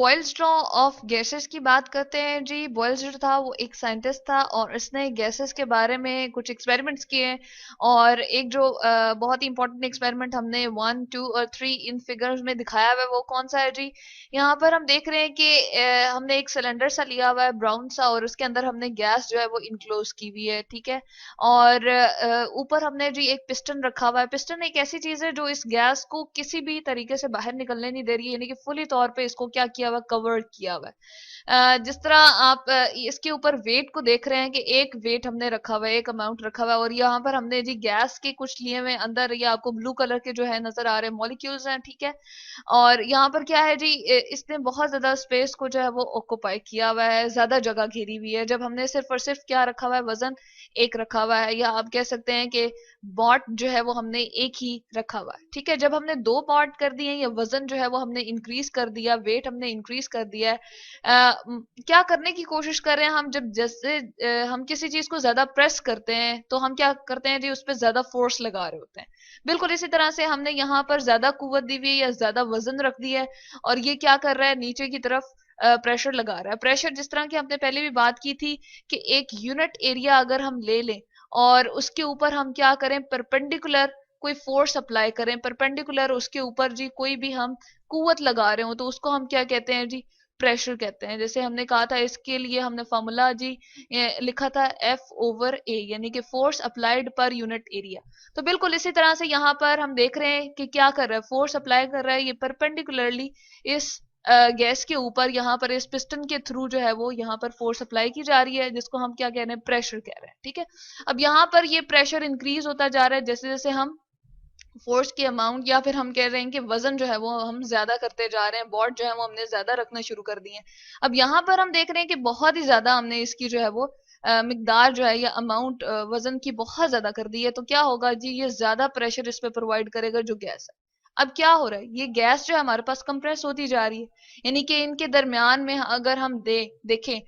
Boyle's law of gases की बात करते हैं जी। बॉयल्स जो था वो एक साइंटिस्ट था और इसने गैसेस के बारे में कुछ एक्सपेरिमेंट्स किए। और एक जो बहुत ही इंपॉर्टेंट एक्सपेरिमेंट हमने 1, 2 और 3 इन फिगर्स में दिखाया हुआ है वो कौन सा है जी। यहाँ पर हम देख रहे हैं कि हमने एक सिलेंडर सा लिया हुआ है ब्राउन सा, और उसके अंदर हमने गैस जो है वो इनक्लोज की हुई है, ठीक है। और ऊपर हमने जी एक पिस्टन रखा हुआ है। पिस्टन एक ऐसी चीज है जो इस गैस को किसी भी तरीके से बाहर निकलने नहीं दे रही है, यानी कि फुली तौर पे इसको क्या किया हुआ, कवर किया हुआ है। जिस तरह आप इसके ऊपर वेट को देख रहे हैं कि एक वेट हमने रखा हुआ है, एक अमाउंट रखा हुआ है, और यहाँ पर हमने जी गैस के कुछ लिए हुए अंदर, ये आपको ब्लू कलर के जो है नजर आ रहे हैं मॉलिक्यूल्स हैं, ठीक है। और यहाँ पर क्या है जी, इसने बहुत ज्यादा स्पेस को जो है वो ऑक्यूपाई किया हुआ है, ज्यादा जगह घेरी हुई है। जब हमने सिर्फ और सिर्फ क्या रखा हुआ है, वजन एक रखा हुआ है, या आप कह सकते हैं कि बॉट जो है वो हमने एक ही रखा हुआ है, ठीक है। जब हमने दो बॉट कर दिए या वजन जो है वो हमने इंक्रीज कर दिया, वेट हमने इंक्रीज कर दिया है। क्या करने की कोशिश कर रहे हैं हम, जब जैसे हम किसी चीज को ज्यादा प्रेस करते हैं तो हम क्या करते हैं जी, उस पर ज्यादा फोर्स लगा रहे होते हैं। बिल्कुल इसी तरह से हमने यहाँ पर ज्यादा कुव्वत दी हुई है या ज्यादा वजन रख दिया है, और ये क्या कर रहा है, नीचे की तरफ प्रेशर लगा रहा है। प्रेशर जिस तरह की हमने पहले भी बात की थी कि एक यूनिट एरिया अगर हम ले लें और उसके ऊपर हम क्या करें, परपेंडिकुलर कोई फोर्स अप्लाई करें, परपेंडिकुलर उसके ऊपर जी कोई भी हम कुव्वत लगा रहे हो, तो उसको हम क्या कहते हैं जी, प्रेशर कहते हैं। जैसे हमने कहा था, इसके लिए हमने फॉर्मूला जी लिखा था F/A, यानी कि force applied per unit area. तो बिल्कुल इसी तरह से यहाँ पर हम देख रहे हैं कि क्या कर रहा है, फोर्स अप्लाई कर रहा है ये परपेंडिकुलरली इस गैस के ऊपर। यहाँ पर इस पिस्टन के थ्रू जो है वो यहाँ पर फोर्स अप्लाई की जा रही है, जिसको हम क्या कह रहे हैं, प्रेशर कह रहे हैं, ठीक है। अब यहाँ पर ये प्रेशर इंक्रीज होता जा रहा है जैसे जैसे हम फोर्स की अमाउंट, या फिर हम कह रहे हैं कि वजन जो है वो हम ज्यादा करते जा रहे हैं, बॉट जो है वो हमने ज्यादा रखना शुरू कर दिए हैं। अब यहाँ पर हम देख रहे हैं कि बहुत ही ज्यादा हमने इसकी जो है वो मिकदार जो है या अमाउंट वजन की बहुत ज्यादा कर दी है। तो क्या होगा जी, ये ज्यादा प्रेशर इस पे प्रोवाइड करेगा जो गैस है। अब क्या हो रहा है, ये गैस जो है हमारे पास कंप्रेस होती जा रही है, यानी कि इनके दरमियान में अगर हम देखें,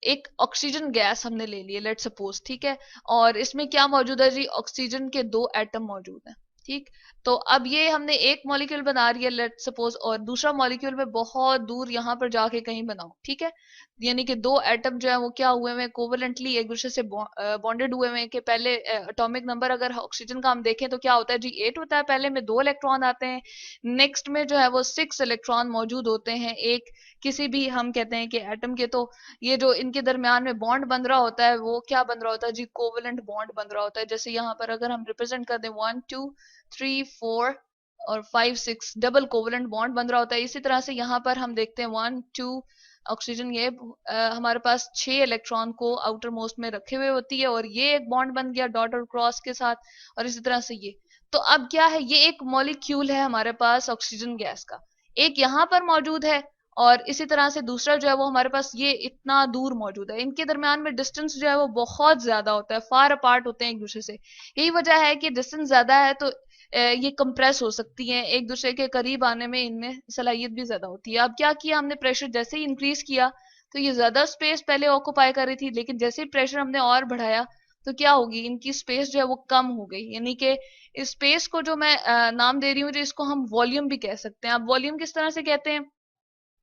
एक ऑक्सीजन गैस हमने ले ली है, लेट सपोज, ठीक है। और इसमें क्या मौजूद है जी, ऑक्सीजन के दो एटम मौजूद हैं, ठीक। तो अब ये हमने एक मॉलिक्यूल बना रही है लेट सपोज, और दूसरा मॉलिक्यूल में बहुत दूर यहाँ पर जाके कहीं बनाओ, ठीक है। यानी कि दो एटम जो है वो क्या हुए हैं, कोवलेंटली एक दूसरे से बॉन्डेड हुए हैं। कि पहले एटॉमिक नंबर अगर ऑक्सीजन का हम देखें तो क्या होता है जी, 8 होता है, पहले में 2 इलेक्ट्रॉन आते हैं, नेक्स्ट में जो है वो 6 इलेक्ट्रॉन मौजूद होते हैं एक किसी भी हम कहते हैं कि एटम के। तो ये जो इनके दरमियान में बॉन्ड बन रहा होता है वो क्या बन रहा होता है जी, कोवलेंट बॉन्ड बन रहा होता है। जैसे यहाँ पर अगर हम रिप्रेजेंट कर दें 1, 2, 3, 4 और 5, 6, डबल कोवलेंट बॉन्ड बन रहा होता है। इसी तरह से यहाँ पर हम देखते हैं 1, 2 ऑक्सीजन, ये हमारे पास 6 इलेक्ट्रॉन को आउटर मोस्ट में रखे हुए होती है, और ये एक बॉन्ड बन गया डॉट और क्रॉस के साथ, और इसी तरह से ये। तो अब क्या है, ये एक मॉलिक्यूल है हमारे पास ऑक्सीजन गैस का, एक यहाँ पर मौजूद है, और इसी तरह से दूसरा जो है वो हमारे पास ये इतना दूर मौजूद है। इनके दरमियान में डिस्टेंस जो है वो बहुत ज्यादा होता है, फार अपार्ट होते हैं एक दूसरे से। यही वजह है कि डिस्टेंस ज्यादा है तो ये कंप्रेस हो सकती हैं, एक दूसरे के करीब आने में इनमें सलाहियत भी ज्यादा होती है। अब क्या किया हमने, प्रेशर जैसे ही इंक्रीज किया तो ये ज्यादा स्पेस पहले ऑक्यूपाई कर रही थी, लेकिन जैसे ही प्रेशर हमने और बढ़ाया तो क्या होगी, इनकी स्पेस जो है वो कम हो गई। यानी कि इस स्पेस को जो मैं नाम दे रही हूँ, जो इसको हम वॉल्यूम भी कह सकते हैं। अब वॉल्यूम किस तरह से कहते हैं,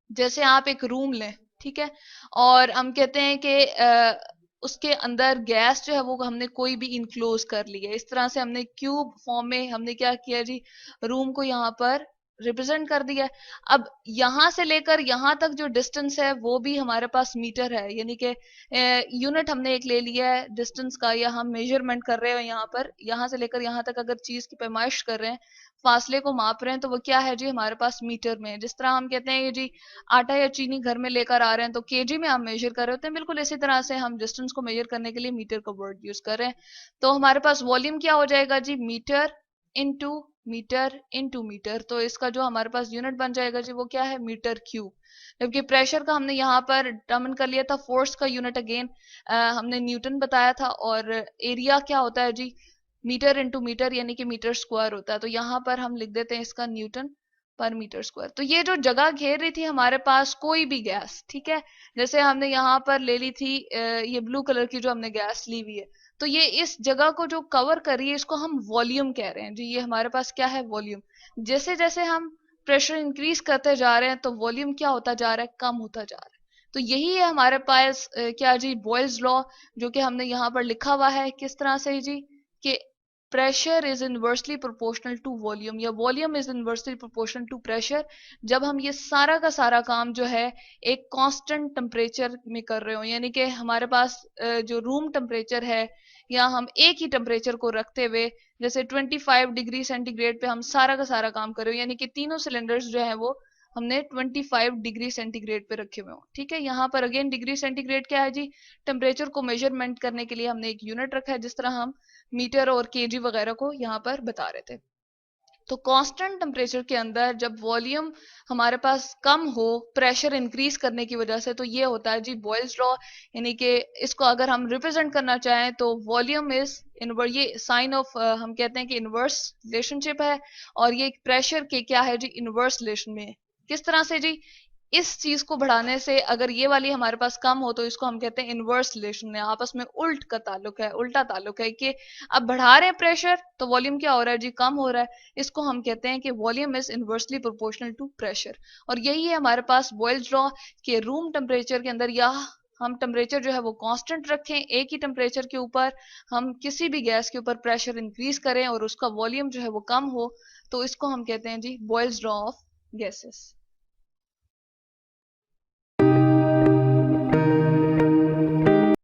जैसे आप एक रूम लें, ठीक है, और हम कहते हैं कि उसके अंदर गैस जो है वो हमने कोई भी इनक्लोज कर ली है। इस तरह से हमने क्यूब फॉर्म में हमने क्या किया जी, रूम को यहाँ पर रिप्रेजेंट कर दिया है। अब यहाँ से लेकर यहाँ तक जो डिस्टेंस है वो भी हमारे पास मीटर है, यानी कि यूनिट हमने एक ले लिया है डिस्टेंस का, या हम मेजरमेंट कर रहे हैं यहाँ पर, यहाँ से लेकर यहाँ तक अगर चीज की पैमाइश कर रहे हैं, फासले को माप रहे हैं, तो वो क्या है जी, हमारे पास मीटर में है। जिस तरह हम कहते हैं ये जी आटा या चीनी घर में लेकर आ रहे हैं तो केजी में हम मेजर कर रहे होते हैं, बिल्कुल इसी तरह से हम डिस्टेंस को मेजर करने के लिए मीटर का वर्ड यूज कर रहे हैं। तो हमारे पास वॉल्यूम क्या हो जाएगा जी, metre into metre into metre. तो इसका जो हमारे पास यूनिट बन जाएगा जी वो क्या है, मीटर क्यूब। जबकि प्रेशर का हमने यहाँ पर डिटर्मिन कर लिया था, फोर्स का यूनिट अगेन हमने न्यूटन बताया था, और एरिया क्या होता है जी, मीटर इंटू मीटर, यानी कि मीटर स्क्वायर होता है। तो यहाँ पर हम लिख देते हैं इसका न्यूटन पर मीटर स्क्वायर। तो ये जो जगह घेर रही थी हमारे पास कोई भी गैस, ठीक है, जैसे हमने यहाँ पर ले ली थी ये ब्लू कलर की जो हमने गैस ली हुई है, तो ये इस जगह को जो कवर कर रही है इसको हम वॉल्यूम कह रहे हैं जी। ये हमारे पास क्या है, वॉल्यूम। जैसे जैसे हम प्रेशर इंक्रीज करते जा रहे हैं तो वॉल्यूम क्या होता जा रहा है, कम होता जा रहा है। तो यही है हमारे पास क्या जी, बॉयल्स लॉ, जो कि हमने यहाँ पर लिखा हुआ है किस तरह से जी, कि pressure is inversely proportional to volume, या volume is inversely proportional to pressure, जब हम ये सारा का सारा काम जो है एक कांस्टेंट टेम्परेचर में कर रहे हो, यानी कि हमारे पास जो रूम टेम्परेचर है, या हम एक ही टेम्परेचर को रखते हुए जैसे 25 डिग्री सेंटीग्रेड पे हम सारा का सारा काम कर रहे हो, यानी कि तीनों सिलेंडर्स जो है वो हमने 25 डिग्री सेंटीग्रेड पे रखे हुए हो। ठीक है, यहाँ पर अगेन डिग्री सेंटीग्रेड क्या है जी, टेम्परेचर को मेजरमेंट करने के लिए हमने एक यूनिट रखा है, जिस तरह हम मीटर और केजी वगैरह को यहाँ पर बता रहे थे। तो कांस्टेंट टेम्परेचर के अंदर जब वॉल्यूम हमारे पास कम हो प्रेशर इंक्रीज करने की वजह से, तो ये होता है जी बॉयल्स लॉ, यानी कि इसको अगर हम रिप्रेजेंट करना चाहें तो वॉल्यूम इज इनवर्स, ये साइन ऑफ हम कहते हैं कि इनवर्स रिलेशनशिप है, और ये प्रेशर के क्या है जी, इनवर्स रिलेशन में है। किस तरह से जी, इस चीज को बढ़ाने से अगर ये वाली हमारे पास कम हो तो इसको हम कहते हैं इनवर्स रिलेशन है, आपस में उल्ट का ताल्लुक है, उल्टा ताल्लुक है, कि अब बढ़ा रहे हैं प्रेशर तो वॉल्यूम क्या हो रहा है जी, कम हो रहा है। इसको हम कहते हैं कि volume is inversely proportional to pressure. और यही है हमारे पास बॉयल्स लॉ, के रूम टेम्परेचर के अंदर या हम टेम्परेचर जो है वो कांस्टेंट रखें, एक ही टेम्परेचर के ऊपर हम किसी भी गैस के ऊपर प्रेशर इंक्रीज करें और उसका वॉल्यूम जो है वो कम हो, तो इसको हम कहते हैं जी बॉयल्स लॉ ऑफ गैसेस।